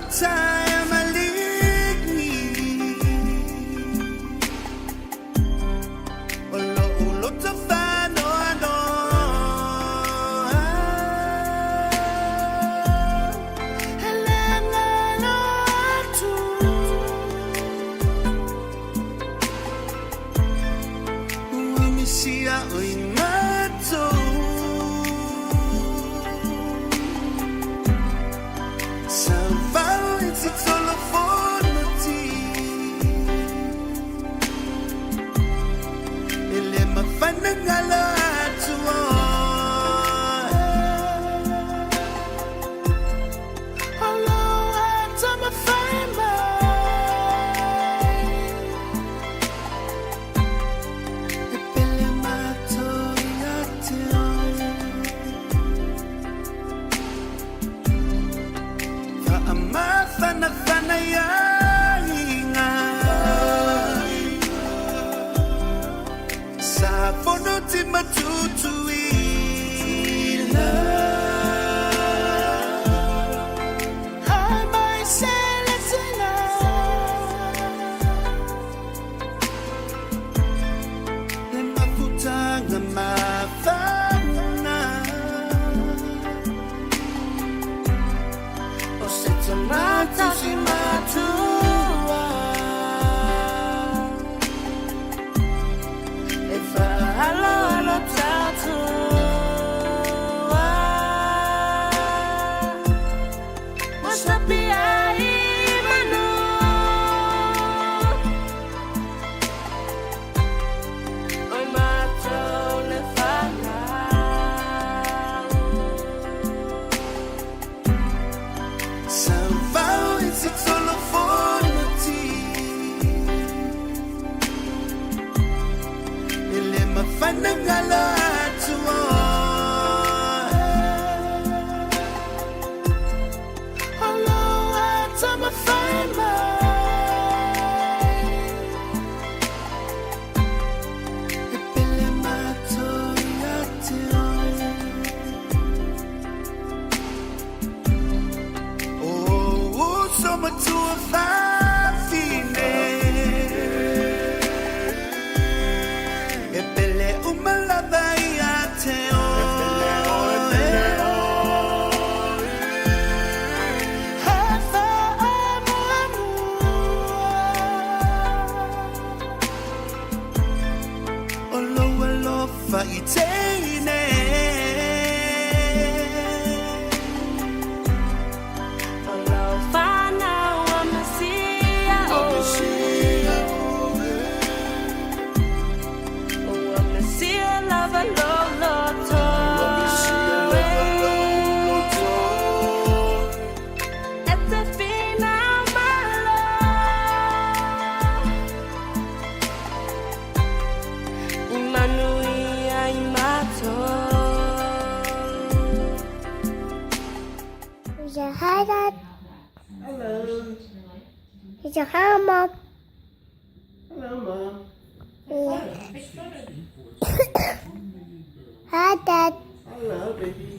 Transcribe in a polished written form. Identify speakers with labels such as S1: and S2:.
S1: time I leave me. Ulo to find no. Sia oi mato Salvao iti telefono ti Ele ma fanno ngalato Hello, I'm a fireman Fana ya inga sa fono ti matutu ila hai mai selesina le mafutanga mafana o se tomata si matua e fa allo tatua ma sapia manu oi mato le fana Salvao iti telefono ti Ele ma fanno ngalato Hello, I'm a fireman E pele mato yateo Soma tua fine E pele umalava iateo Hafa amu Olo fa itene
S2: Hi, Dad.
S3: Hello.
S2: Is your hi, Mom?
S3: Hello, Mom.
S2: Hi, Dad.
S3: Hello, baby.